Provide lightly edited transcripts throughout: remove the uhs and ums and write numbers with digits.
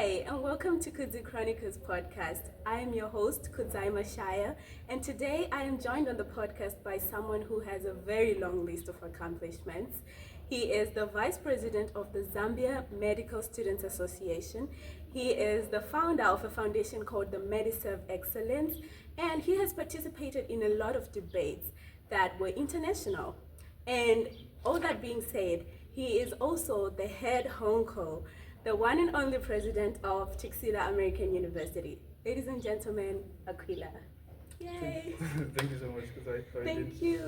Hi, and welcome to Kudzu Chronicles podcast. I am your host, Kudzaima Shaya, and today I am joined on the podcast by someone who has a very long list of accomplishments. He is the Vice President of the Zambia Medical Students Association. He is the founder of a foundation called the MediServe Excellence, and he has participated in a lot of debates that were international. And all that being said, he is also the head honko, the one and only president of Texila American University. Ladies and gentlemen, Aquila. Yay! Thank you so much, because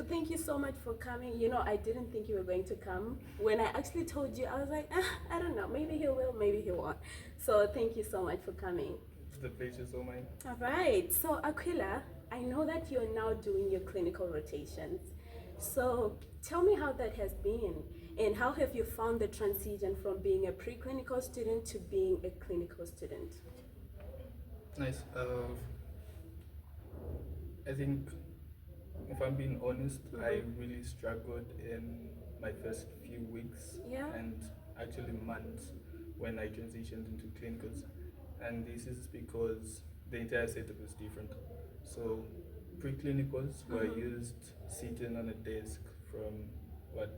Thank you so much for coming. You know, I didn't think you were going to come. When I actually told you, I was like, I don't know, maybe he will, maybe he won't. So thank you so much for coming. The pleasure is all mine. All right, so Aquila, I know that you're now doing your clinical rotations. So tell me how that has been, and how have you found the transition from being a preclinical student to being a clinical student? Nice. I think, if I'm being honest, I really struggled in my first few weeks and actually months when I transitioned into clinicals. And this is because the entire setup is different. So preclinicals were used sitting on a desk from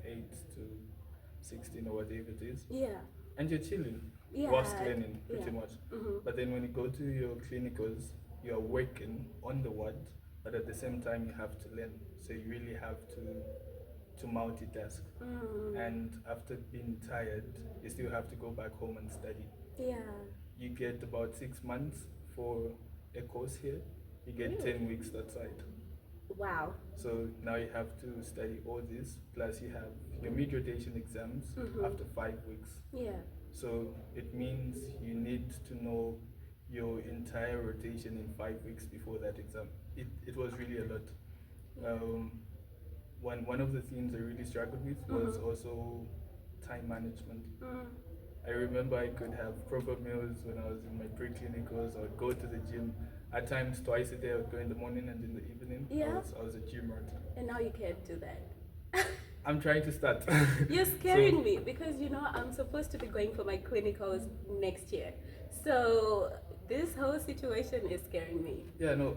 8 to 16 or whatever it is. Yeah. And you're chilling whilst learning pretty much. But then when you go to your clinicals, you're working on the ward, but at the same time you have to learn. So you really have to multitask. And after being tired, you still have to go back home and study. Yeah. You get about 6 months for a course here. You get 10 weeks that side. Wow. So now you have to study all this, plus you have your mid-rotation exams after 5 weeks. Yeah. So it means you need to know your entire rotation in 5 weeks before that exam. It was really a lot. One of the things I really struggled with was also time management. I remember I could have proper meals when I was in my preclinicals. I would go to the gym. At times, twice a day, I would go in the morning and in the evening. Yeah. I was a gym rat. And now you can't do that. I'm trying to start. You're scaring me because, you know, I'm supposed to be going for my clinicals next year. So this whole situation is scaring me. Yeah, no,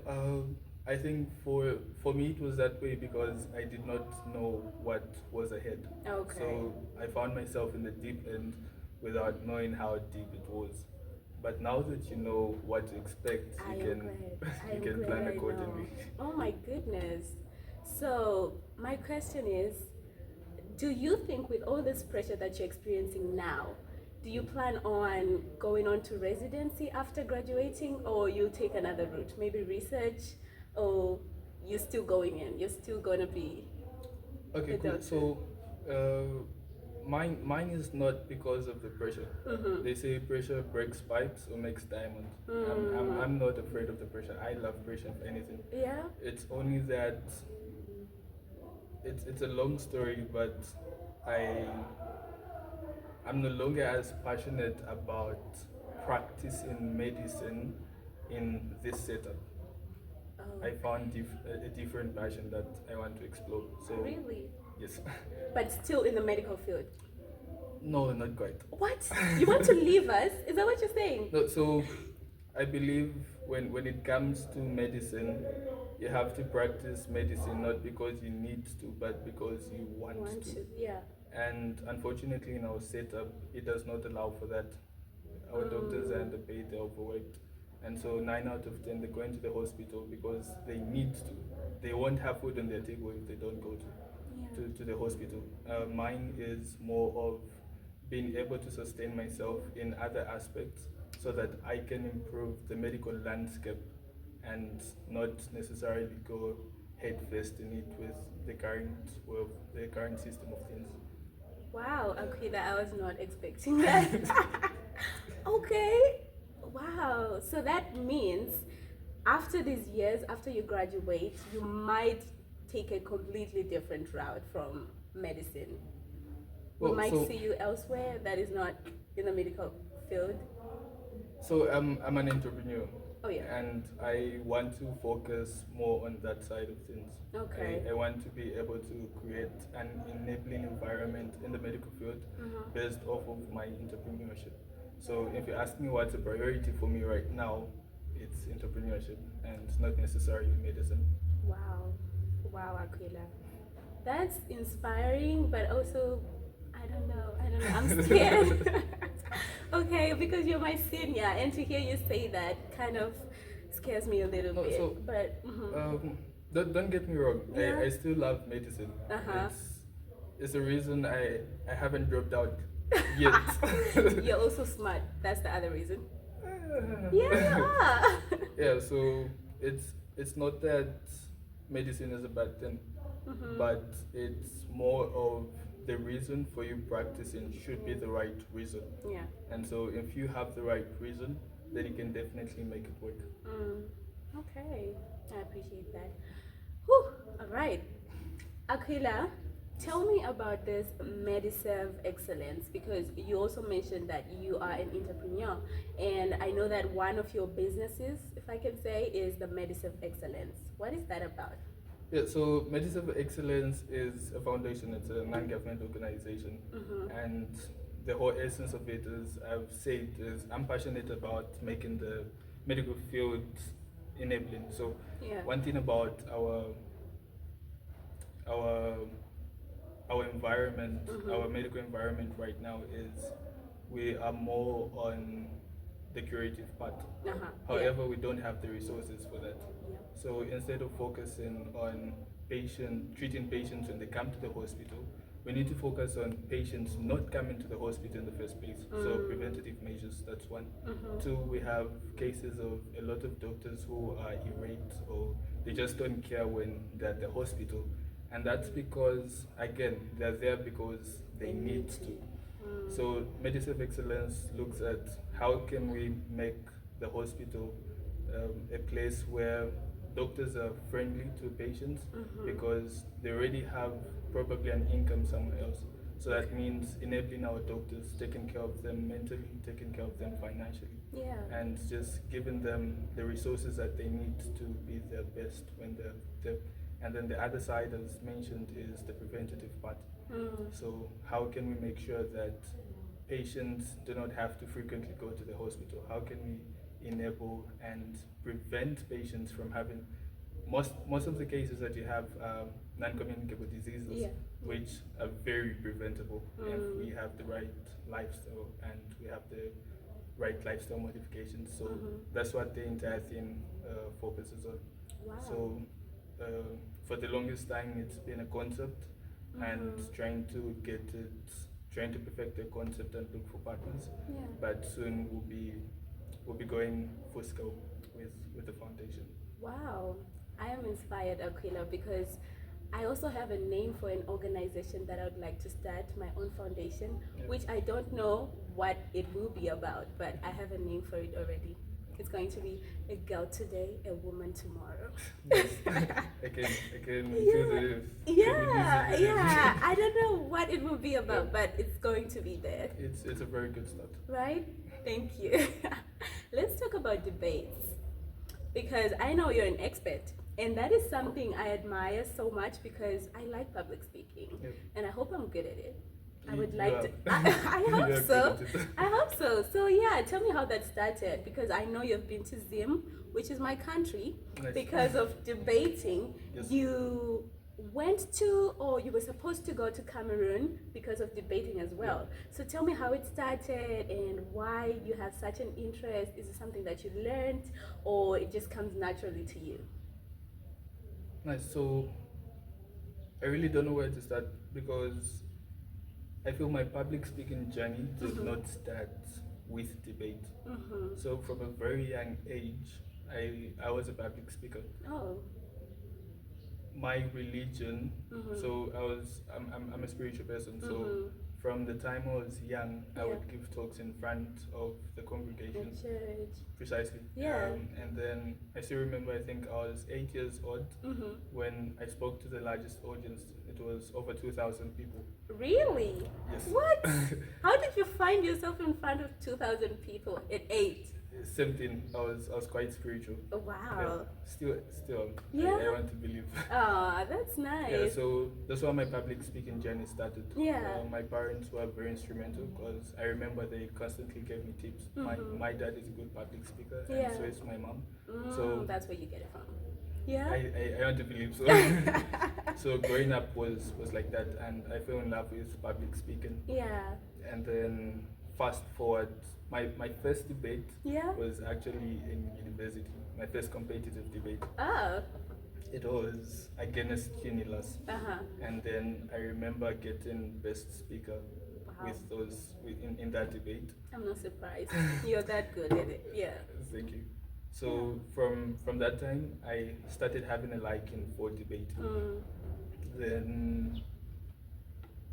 I think for me it was that way because I did not know what was ahead. Okay. So I found myself in the deep end without knowing how deep it was. But now that you know what to expect, you can plan accordingly. Oh my goodness. So my question is, do you think with all this pressure that you're experiencing now, do you plan on going on to residency after graduating, or you take another route, maybe research, or you're still going in, you're still going to be Okay, cool. So mine is not because of the pressure. They say pressure breaks pipes or makes diamonds. I'm not afraid of the pressure. I love pressure, if anything. Yeah. It's only that it's a long story, but I'm no longer as passionate about practicing medicine in this setup. I found a different passion that I want to explore. So Really? yes. But still in the medical field. No, not quite. What? You want to leave us? Is that what you're saying? No, so I believe when it comes to medicine, you have to practice medicine not because you need to, but because you want to. Yeah. And unfortunately, in our setup, it does not allow for that. Our doctors are underpaid, they're overworked. And so 9 out of 10, they go into the hospital because they need to. They won't have food on their table if they don't go to the hospital. Mine is more of being able to sustain myself in other aspects so that I can improve the medical landscape and not necessarily go head first in it with the current system of things. Wow, Aquila, I was not expecting that. Okay. Wow. So that means after these years, after you graduate, you might take a completely different route from medicine. We might see you elsewhere that is not in the medical field. So I'm an entrepreneur. Oh yeah. And I want to focus more on that side of things. Okay. I want to be able to create an enabling environment in the medical field based off of my entrepreneurship. So if you ask me what's a priority for me right now, it's entrepreneurship and not necessarily medicine. Wow. Wow, Aquila. That's inspiring, but also, I don't know. I'm scared. Okay, because you're my senior, and to hear you say that kind of scares me a little No, bit. so But don't get me wrong. Yeah. I still love medicine. Uh-huh. It's the reason I haven't dropped out yet. You're also smart. That's the other reason. Yeah, you are. Yeah, so it's not that medicine is a bad thing, but it's more of the reason for you practicing should be the right reason. Yeah. And so if you have the right reason, then you can definitely make it work. Okay, I appreciate that. Whew. All right, Aquila, tell me about this Mediserve Excellence, because you also mentioned that you are an entrepreneur, and I know that one of your businesses, if I can say, is the Mediserve Excellence. What is that about? Yeah, so Medicine for Excellence is a foundation, it's a non-government organization. And the whole essence of it is, I've said, is I'm passionate about making the medical field enabling. So Yeah. one thing about our our environment, our medical environment right now is we are more on the curative part. Uh-huh. However, we don't have the resources for that. Yeah. So instead of focusing on treating patients when they come to the hospital, we need to focus on patients not coming to the hospital in the first place. So preventative measures, that's one. Two, we have cases of a lot of doctors who are irate or they just don't care when they're at the hospital. And that's because, again, they're there because they need to. So Medicine Excellence looks at how can we make the hospital a place where doctors are friendly to patients because they already have probably an income somewhere else. So that means enabling our doctors, taking care of them mentally, taking care of them financially, Yeah. and just giving them the resources that they need to be their best when they're there. And then the other side, as mentioned, is the preventative part. So how can we make sure that patients do not have to frequently go to the hospital? How can we enable and prevent patients from having most of the cases that you have non-communicable diseases, Yeah. which are very preventable if we have the right lifestyle and we have the right lifestyle modifications. So that's what the entire thing focuses on. Wow. So for the longest time, it's been a concept and trying to perfect the concept and look for partners. Yeah. But soon we'll be going full scope with the foundation. Wow, I am inspired, Aquila, because I also have a name for an organization that I would like to start, my own foundation, Yeah. which I don't know what it will be about, but I have a name for it already. It's going to be a girl today, a woman tomorrow. Yes. I can feel the Yeah, feminism. yeah. I don't know what it will be about, but it's going to be there. It's a very good start. Right? Thank you. Let's talk about debates, because I know you're an expert, and that is something I admire so much because I like public speaking, Yep. and I hope I'm good at it. I You- would you like are. to. I You hope are so. good at it. I hope so. So yeah, tell me how that started, because I know you've been to Zim, which is my country, Nice. because of debating. Yes. You went to, or you were supposed to go to Cameroon because of debating as well. So tell me how it started and why you have such an interest. Is it something that you learned, or it just comes naturally to you? Nice. So I really don't know where to start because I feel my public speaking journey did not start with debate. So from a very young age, I was a public speaker. Oh. My religion, so I'm a spiritual person. So from the time I was young, I would give talks in front of the congregation. At church. Precisely. Yeah. And then I still remember, I think I was 8 years old when I spoke to the largest audience. It was over 2,000 people. Really? Yes. What? How did you find yourself in front of 2,000 people at 8? same thing. I was quite spiritual. Oh, wow. Still, Yeah. I want to believe. Oh, that's nice. Yeah, so that's why my public speaking journey started. Yeah. My parents were very instrumental because I remember they constantly gave me tips. My dad is a good public speaker, Yeah. and so is my mom. So that's where you get it from. Yeah. I want to believe so. So growing up was like that, and I fell in love with public speaking. Yeah. And then fast forward, my first debate Yeah. was actually in university. My first competitive debate. Oh. It was against Unilas. And then I remember getting best speaker with those in that debate. I'm not surprised. You're that good at it. Yeah. Thank you. So from that time, I started having a liking for debating. Then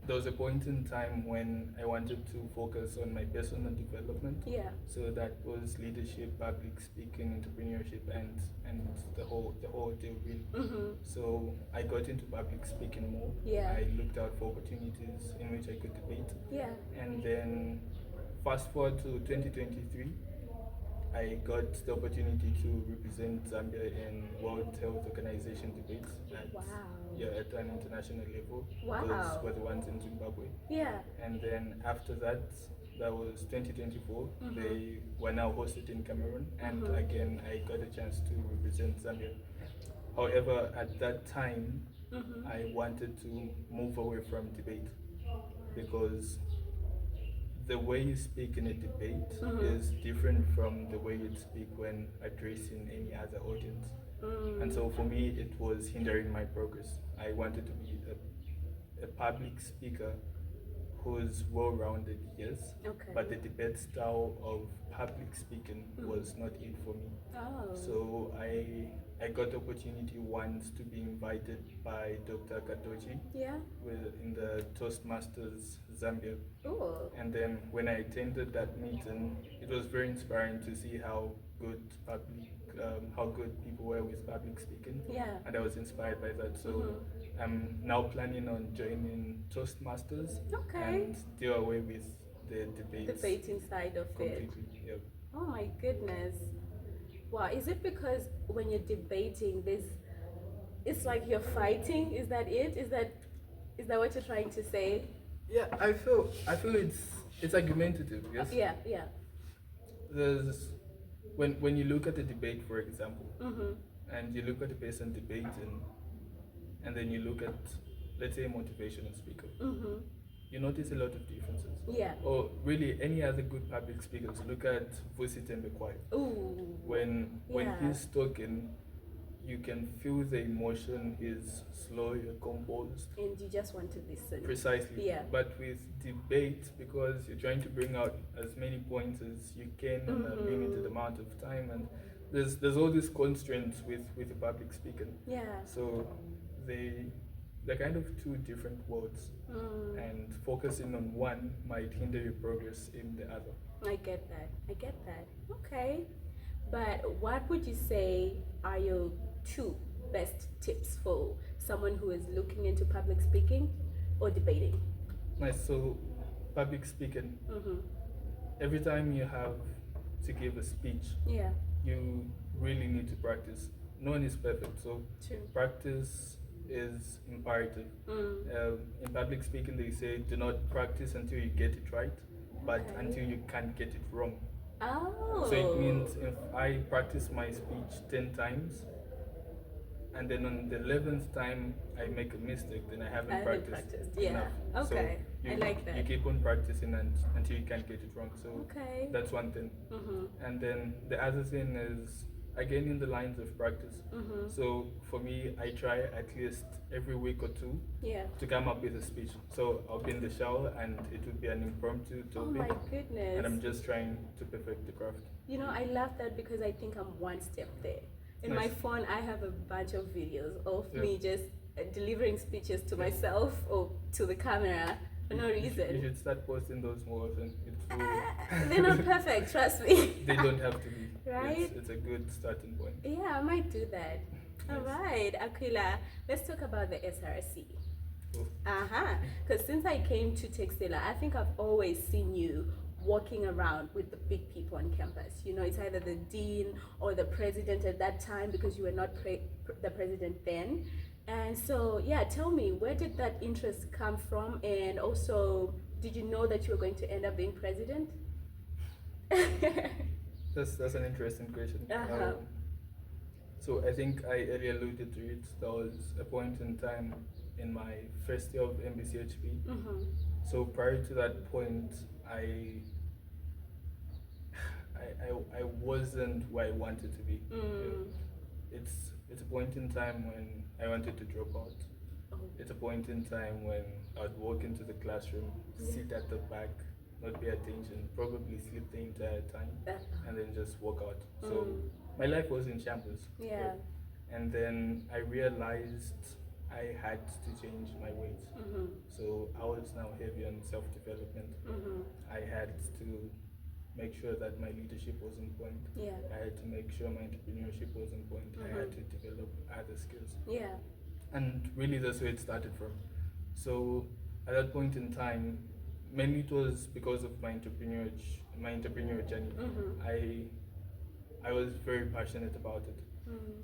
there was a point in time when I wanted to focus on my personal development. Yeah. So that was leadership, public speaking, entrepreneurship, and the whole deal really. So I got into public speaking more. Yeah. I looked out for opportunities in which I could debate. Yeah. And then fast forward to 2023. I got the opportunity to represent Zambia in World Health Organization debates at an international level. Wow. Those were the ones in Zimbabwe. Yeah. And then after that, that was 2024. They were now hosted in Cameroon, and again I got a chance to represent Zambia. However, at that time, I wanted to move away from debate because the way you speak in a debate is different from the way you'd speak when addressing any other audience. And so for me, it was hindering my progress. I wanted to be a public speaker who's well-rounded, yes, but the debate style of public speaking was not it for me. So I got the opportunity once to be invited by Dr. Katochi in the Toastmasters Zambia. And then when I attended that meeting, it was very inspiring to see how good people were with public speaking. And I was inspired by that. So I'm now planning on joining Toastmasters and do away with the debating side of completely. it. Oh my goodness. Wow, is it because when you're debating it's like you're fighting? Is that it? Is that what you're trying to say? Yeah, I feel it's argumentative, yes? Yeah. There's when you look at a debate, for example, and you look at the person debating, and then you look at, let's say, a motivational speaker, you notice a lot of differences. Yeah. Or really any other good public speakers. Look at Vusi Tembekwai. When he's talking, you can feel the emotion. He's slow, you're composed, and you just want to listen. Precisely. Yeah. But with debate, because you're trying to bring out as many points as you can in a limited amount of time, and there's all these constraints with the public speaking. Yeah. So they're kind of two different worlds, and focusing on one might hinder your progress in the other. I get that. Okay. But what would you say are your two best tips for someone who is looking into public speaking or debating? Nice. So public speaking, every time you have to give a speech, you really need to practice. No one is perfect, so practice is imperative. In public speaking, they say do not practice until you get it right, but until you can't get it wrong. So it means if I practice my speech 10 times, and then on the 11th time I make a mistake, then I haven't practiced enough. Okay. So I like that. You keep on practicing until you can't get it wrong. So that's one thing. And then the other thing is, again, in the lines of practice. So for me, I try at least every week or two to come up with a speech. So I'll be in the shower and it would be an impromptu topic. Oh my goodness. And I'm just trying to perfect the craft. You know, I love that because I think I'm one step there. In my phone, I have a bunch of videos of me just delivering speeches to myself or to the camera for no reason. You should start posting those more often. They're not perfect, trust me. They don't have to be. Right? It's a good starting point. Yeah, I might do that. Nice. All right, Aquila, let's talk about the SRC. Because since I came to Texila, I think I've always seen you walking around with the big people on campus. You know, it's either the dean or the president at that time, because you were not the president then. And so, yeah, tell me, where did that interest come from? And also, did you know that you were going to end up being president? That's an interesting question. Uh-huh. So I think I earlier alluded to it. There was a point in time in my first year of MBCHP. Mm-hmm. So prior to that point, I wasn't where I wanted to be. It's a point in time when I wanted to drop out. Oh. It's a point in time when I'd walk into the classroom, sit at the back, not pay attention, probably sleep the entire time, and then just walk out. So my life was in shambles. Yeah. Right? And then I realized I had to change my ways. So I was now heavy on self-development. I had to make sure that my leadership was on point. Yeah. I had to make sure my entrepreneurship was on point. I had to develop other skills. Yeah. And really that's where it started from. So at that point in time, mainly it was because of my entrepreneurial journey. I was very passionate about it.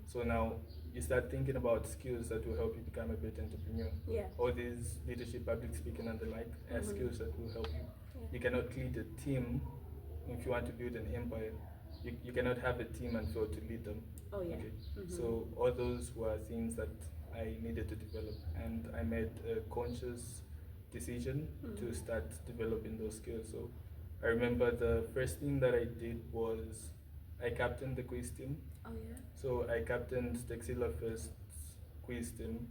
So now you start thinking about skills that will help you become a better entrepreneur. Yeah. All these leadership, public speaking and the like are skills that will help you. Yeah. You cannot lead a team if you want to build an empire. You cannot have a team and fail to lead them. Oh yeah. Okay. So all those were things that I needed to develop, and I made a conscious decision to start developing those skills. So I remember the first thing that I did was I captained the quiz team. Oh yeah. So I captained Texila first quiz team.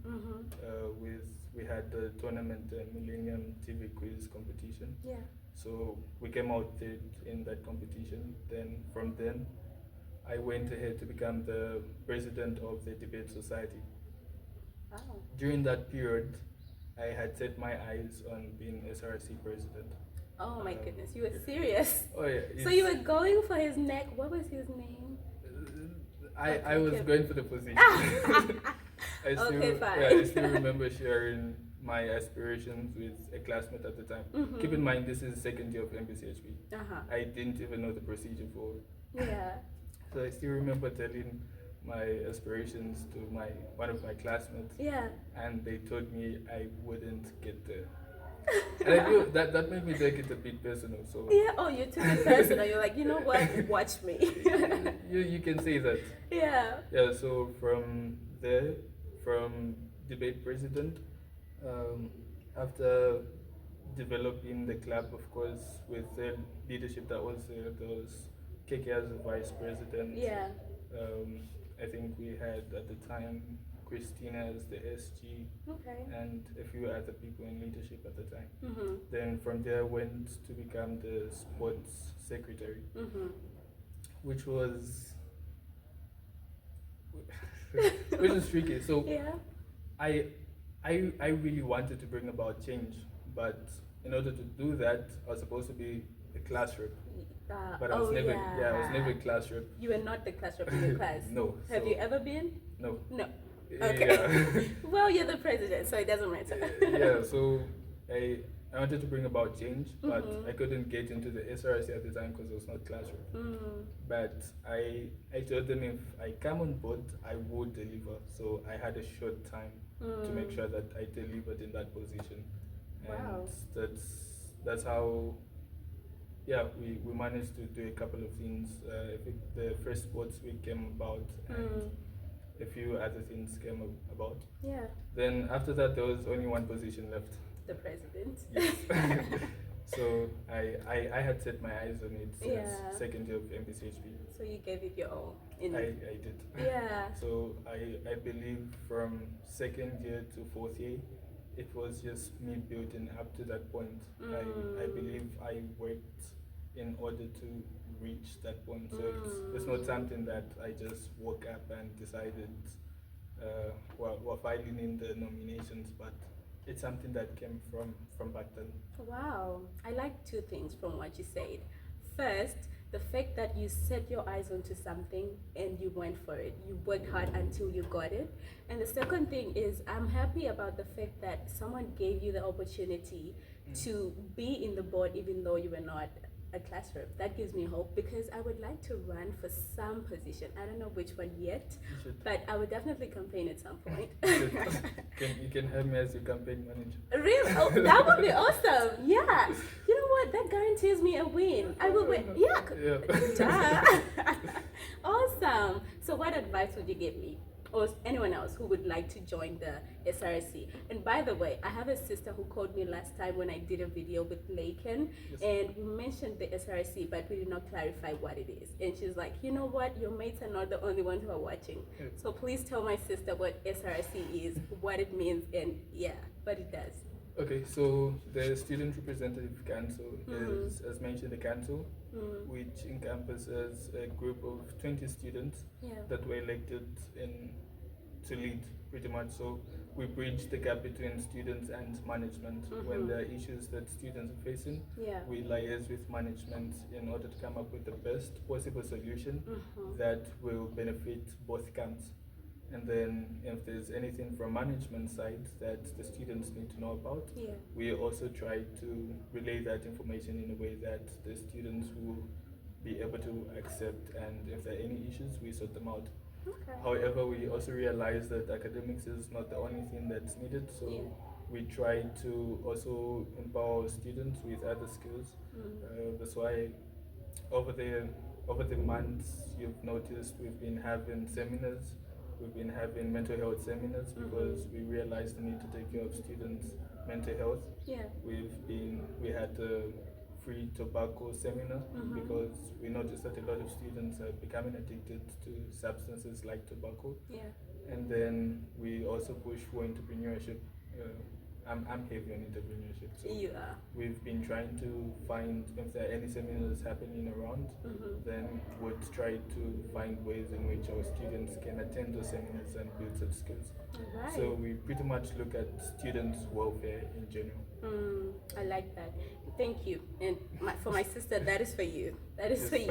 We had the tournament, Millennium TV quiz competition. Yeah. So we came out third in that competition. Then from then, I went ahead to become the president of the debate society. Wow. During that period, I had set my eyes on being SRC president. Oh my goodness, you were serious. Oh yeah. So you were going for his neck. What was his name? I was going for the position. Okay, fine. I still remember sharing my aspirations with a classmate at the time. Keep in mind, this is second year of MBCHP. I didn't even know the procedure for it. Yeah. So I still remember telling my aspirations to one of my classmates. Yeah. And they told me I wouldn't get there. And I knew that made me take it a bit personal. So Yeah. Oh, you took it personal. You're like, you know what? Watch me. you can say that. Yeah. Yeah. So from there, from debate president, after developing the club, of course, with the leadership that was there, there was KK as the vice president. Yeah. I think we had at the time Christina as the SG, Okay. and a few other people in leadership at the time. Then from there went to become the sports secretary, which was tricky. So Yeah. I really wanted to bring about change, but in order to do that, I was supposed to be a class rep. But I was never, I was never a class rep. You were not the class rep in the class. No. Have so- you ever been? No. No. Okay. Yeah. Well, you're the president, so it doesn't matter. Yeah. So I wanted to bring about change, but I couldn't get into the SRC at the time because I was not class rep. But I told them if I come on board, I would deliver. So I had a short time to make sure that I delivered in that position, and Wow. that's how. Yeah, we managed to do a couple of things. I think the first sports week came about, and a few other things came about. Yeah. Then after that, there was only one position left. The president. Yes. So I had set my eyes on it since Yeah. second year of MBCHP. So you gave it your all. I did. Yeah. So I believe from second year to fourth year, it was just me building up to that point. I believe I worked in order to reach that point. So it's not something that I just woke up and decided we're filing in the nominations, but it's something that came from back then. Wow. I like two things from what you said. First, the fact that you set your eyes onto something and you went for it. You worked hard until you got it. And the second thing is, I'm happy about the fact that someone gave you the opportunity to be in the board even though you were not a class rep. That gives me hope because I would like to run for some position. I don't know which one yet, You should. but I would definitely campaign at some point. You can have me as your campaign manager. Really? Oh, that would be awesome. Yeah. You know what? That guarantees me a win. I will win. Yeah. Yeah. Duh. Awesome. So, what advice would you give me? Or anyone else who would like to join the SRC. And by the way, I have a sister who called me last time when I did a video with Laken, Yes. and we mentioned the SRC, but we did not clarify what it is. And she's like, you know what? Your mates are not the only ones who are watching. Yeah. So please tell my sister what SRC is, what it means, and yeah, what it does. Okay, so the Student Representative Council is, as mentioned, a council which encompasses a group of 20 students Yeah. that were elected to lead, pretty much. So we bridge the gap between students and management. When there are issues that students are facing, Yeah. we liaise with management in order to come up with the best possible solution that will benefit both camps. And then if there's anything from management side that the students need to know about, Yeah. we also try to relay that information in a way that the students will be able to accept, and if there are any issues, we sort them out. Okay. However, we also realize that academics is not the only thing that's needed, so Yeah. we try to also empower students with other skills. That's why over the months, you've noticed we've been having seminars. We've been having mental health seminars because we realized the need to take care of students' mental health. Yeah. We had a free tobacco seminar because we noticed that a lot of students are becoming addicted to substances like tobacco. Yeah. And then we also push for entrepreneurship. I'm heavy on entrepreneurship, so You are. we've been trying to find if there are any seminars happening around, then we'll try to find ways in which our students can attend those seminars and build such skills. All right. So we pretty much look at students' welfare in general. I like that. Thank you. And for my sister, that is for you. That is for you.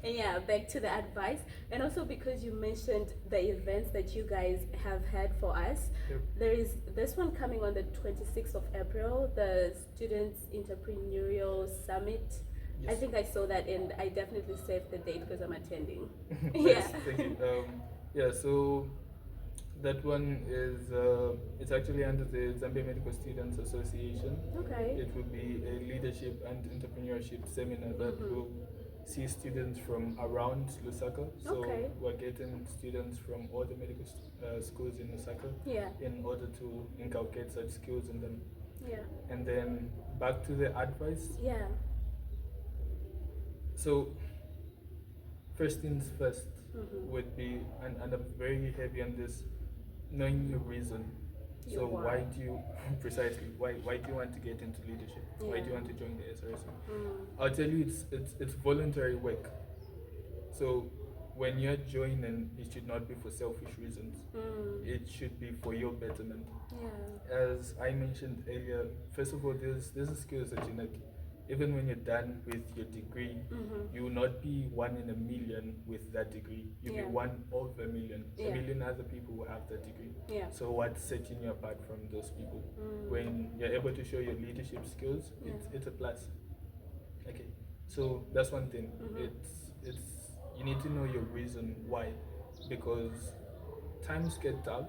And yeah, back to the advice. And also because you mentioned the events that you guys have had for us, Yep. there is this one coming on the 26th of April, the Students Entrepreneurial Summit. I Yes. think I saw that and I definitely saved the date because I'm attending. Yes, thank you. Yeah, so that one is it's actually under the Zambia Medical Students Association. Okay. It will be a leadership and entrepreneurship seminar that will see students from around Lusaka. So Okay. we're getting students from all the medical schools in Lusaka Yeah. in order to inculcate such skills in them. Yeah. And then back to the advice. Yeah. So first things first would be, and I'm very heavy on this, knowing your reason. Your So why. why do you precisely why do you want to get into leadership? Why do you Yeah. want to join the SRC? I'll tell you, it's voluntary work. So when you're joining, it should not be for selfish reasons. It should be for your betterment. Yeah. As I mentioned earlier, first of all, there's a skills that you need. Even when you're done with your degree, you will not be one in a million with that degree. You'll Yeah. be one of a million. Yeah. A million other people will have that degree. Yeah. So what's setting you apart from those people? When you're able to show your leadership skills, it's a plus. Okay. So that's one thing. It's you need to know your reason why, because times get tough,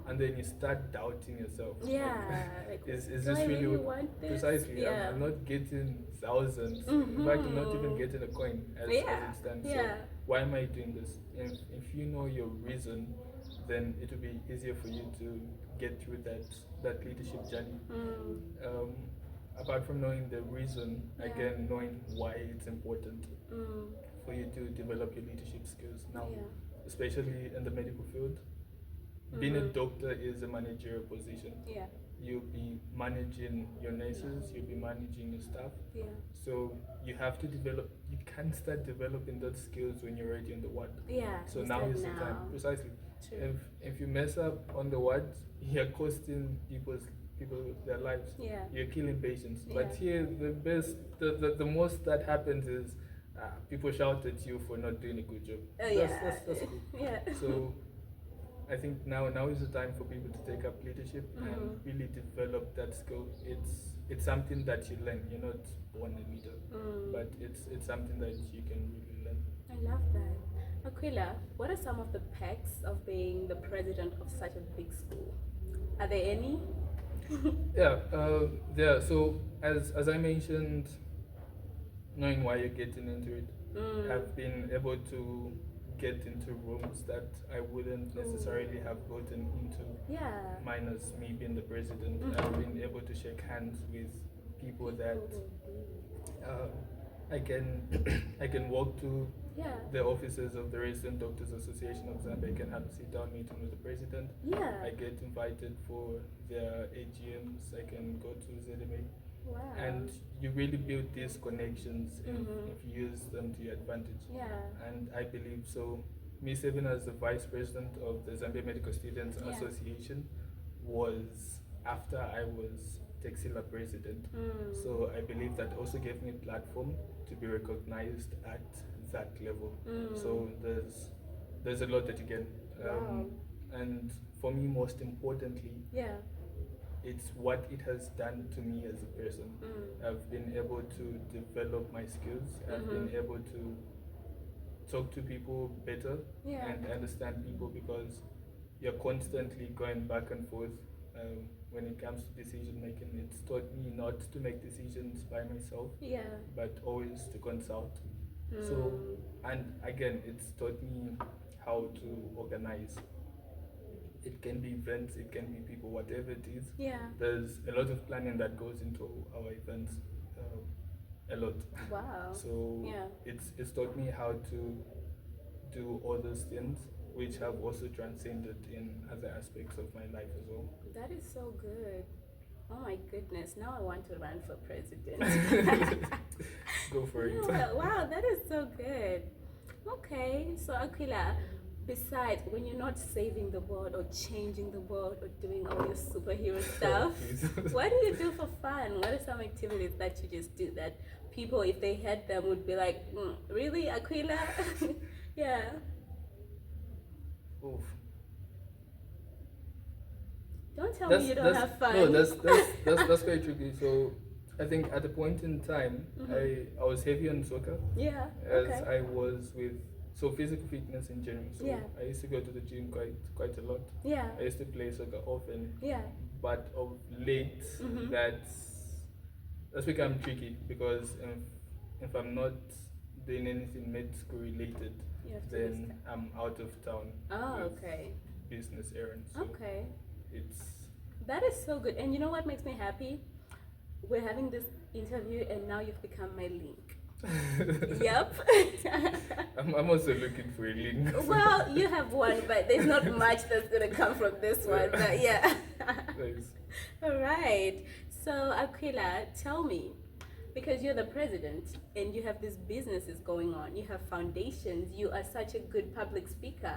and then you start doubting yourself. Yeah. Like, Is do this I really really want this? precisely? Yeah. I'm not getting thousands. In fact, I'm not even getting a coin as it stands. Yeah. So why am I doing this? If you know your reason, then it will be easier for you to get through that leadership journey. Apart from knowing the reason, again knowing why it's important for you to develop your leadership skills now, Yeah. especially in the medical field. Being a doctor is a managerial position. Yeah. You'll be managing your nurses, you'll be managing your staff. Yeah. So you have to develop, you can start developing those skills when you're already on the ward. Yeah. So you now start is the time, precisely. True. If you mess up on the ward, you're costing people their lives. Yeah. You're killing patients. But Yeah. here, the most that happens is people shout at you for not doing a good job. That's cool. Yeah. So I think now is the time for people to take up leadership and really develop that skill. it's something that you learn. You're not born a leader, but it's something that you can really learn. I love that. Aquila, what are some of the perks of being the president of such a big school? Are there any? Yeah. So as I mentioned, knowing why you're getting into it, I've been able to get into rooms that I wouldn't necessarily have gotten into. Yeah. Minus me being the president, I've been able to shake hands with people that I can I can walk to Yeah. the offices of the Resident Doctors Association of Zambia. I can have a sit-down meeting with the president. Yeah. I get invited for their AGMs. I can go to ZMA. Wow. And you really build these connections if you use them to your advantage. Yeah. And I believe so. Me serving as the vice president of the Zambia Medical Students Yeah. Association was after I was Texila president. So I believe that also gave me a platform to be recognized at that level. So there's a lot that you get. Wow. And for me, most importantly, Yeah. it's what it has done to me as a person. I've been able to develop my skills. I've been able to talk to people better Yeah. and understand people, because you're constantly going back and forth when it comes to decision making. It's taught me not to make decisions by myself, Yeah. but always to consult. So, and again, it's taught me how to organize. It can be events, it can be people, whatever it is. Yeah. There's a lot of planning that goes into our events, a lot. Wow. So Yeah. it's taught me how to do all those things, which have also transcended in other aspects of my life as well. That is so good. Oh my goodness. Now I want to run for president. Go for it. Yeah, wow, that is so good. Okay, so Aquila, besides when you're not saving the world or changing the world or doing all your superhero stuff, what do you do for fun? What are some activities that you just do that people, if they had them, would be like, really, Aquila? Yeah. Oof. Don't tell me you don't have fun. No, that's quite tricky. So I think at a point in time, I was heavy on soccer, Yeah. as Okay. I was with physical fitness in general. So Yeah. I used to go to the gym quite a lot. Yeah. I used to play soccer often, Yeah. but of late that's become tricky, because if I'm not doing anything med school related, You have to then I'm out of town. Oh, with okay. Business errands. So Okay. it's That is so good. And you know what makes me happy? We're having this interview and now you've become my link. Yep. I'm also looking for a link. Well, you have one, but there's not much that's going to come from this one. But yeah. Nice. All right. So, Aquila, tell me, because you're the president and you have these businesses going on, you have foundations, you are such a good public speaker,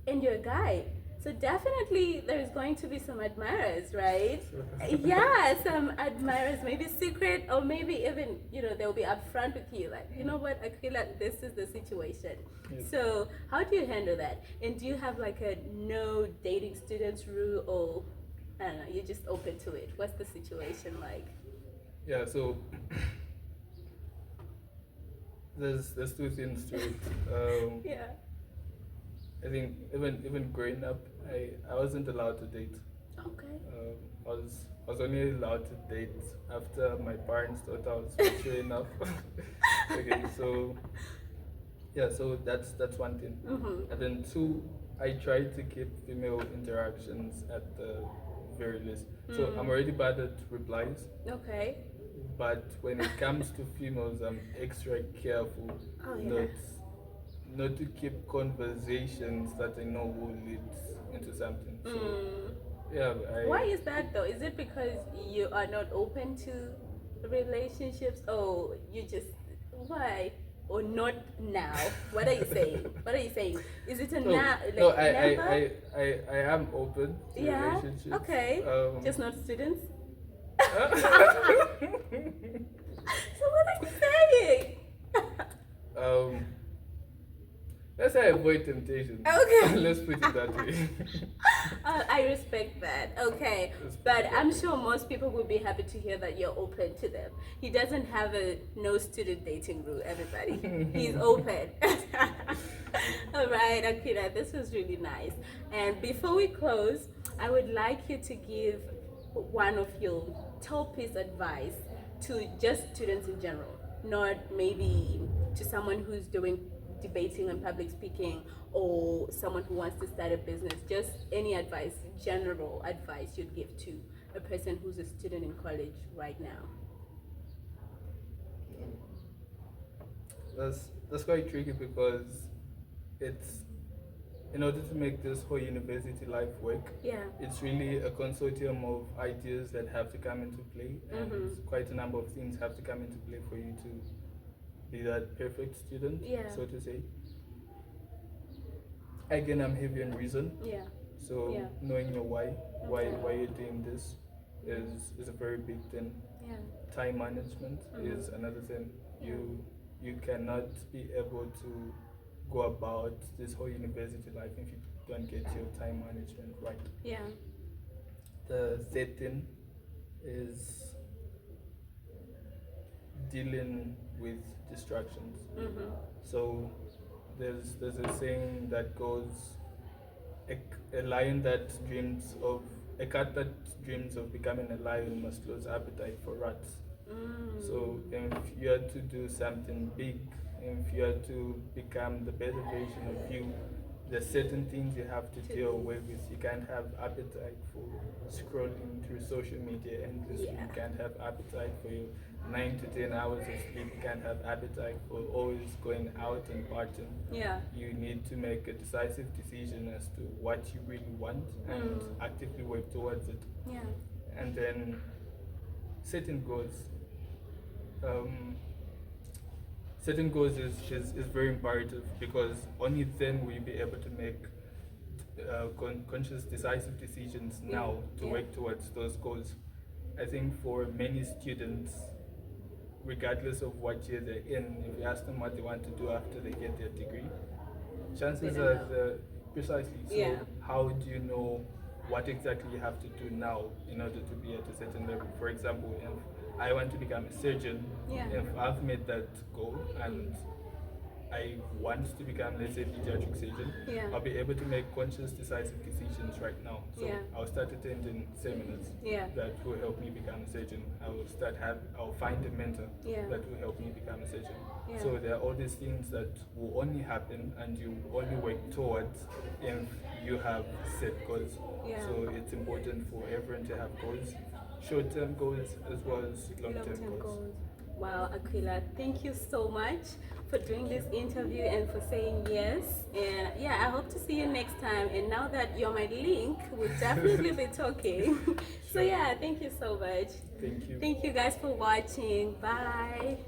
and you're a guy. So definitely there's going to be some admirers, right? Yeah, some admirers, maybe secret, or maybe even, they'll be upfront with you. Like, you know what, Aquila, this is the situation. Yes. So how do you handle that? And do you have like a no dating students rule, or, I don't know, you're just open to it? What's the situation like? Yeah, so there's two things to it. Yeah. I think even growing up, I wasn't allowed to date. Okay. I was only allowed to date after my parents thought I was mature enough. Okay, so yeah, so that's one thing. And then two, I try to keep female interactions at the very least. So I'm already bad at replies, Okay. but when it comes to females, I'm extra careful Oh, yeah. not to keep conversations that I know will lead into something. So yeah, Why is that though? Is it because you are not open to relationships, or you just, why? Or not now? What are you saying? What are you saying? Is it a no, now? Like no, never? I am open to Yeah. relationships. Okay. Just not students. uh, So what are you saying? let's say avoid temptation. Okay. Let's put it that way. I respect that. Okay, but I'm sure most people would be happy to hear that you're open to them. He doesn't have a no student dating rule, everybody. He's open. All right, Aquila, this was really nice. And before we close, I would like you to give one of your top piece advice to just students in general, not maybe to someone who's doing debating and public speaking or someone who wants to start a business. Just any advice, general advice you'd give to a person who's a student in college right now. That's quite tricky because it's, in order to make this whole university life work, Yeah. it's really a consortium of ideas that have to come into play, and quite a number of things have to come into play for you to be that perfect student, Yeah. so to say. Again, I'm heavy on reason, Yeah. so Yeah. knowing your why Okay. you're doing this is a very big thing. Yeah. Time management is another thing. You cannot be able to go about this whole university life if you don't get your time management right. Yeah. The third thing is dealing with distractions. So there's a saying that goes, a lion that dreams of a cat that dreams of becoming a lion must lose appetite for rats. So if you are to do something big, if you are to become the better version of you, there's certain things you have to deal with. You can't have appetite for scrolling through social media endlessly. Yeah. You can't have appetite for your 9 to 10 hours of sleep. You can't have appetite for always going out and partying. Yeah. You need to make a decisive decision as to what you really want and actively work towards it. Yeah. And then setting goals. Setting goals is very imperative because only then will you be able to make conscious, decisive decisions now to work towards those goals. I think for many students, regardless of what year they're in, if you ask them what they want to do after they get their degree, chances are precisely. So how do you know what exactly you have to do now in order to be at a certain level? For example, if I want to become a surgeon, if I've made that goal and I want to become, let's say, a pediatric surgeon, I'll be able to make conscious, decisive decisions right now. So I'll start attending seminars that will help me become a surgeon. I'll find a mentor that will help me become a surgeon. So there are all these things that will only happen and you only work towards if you have set goals. So it's important for everyone to have goals, short-term goals as well as long-term goals. Wow, Aquila, thank you so much for doing this interview and for saying yes. And yeah, I hope to see you next time. And now that you're my link, we'll definitely be talking. So yeah, thank you so much. Thank you. Thank you guys for watching. Bye.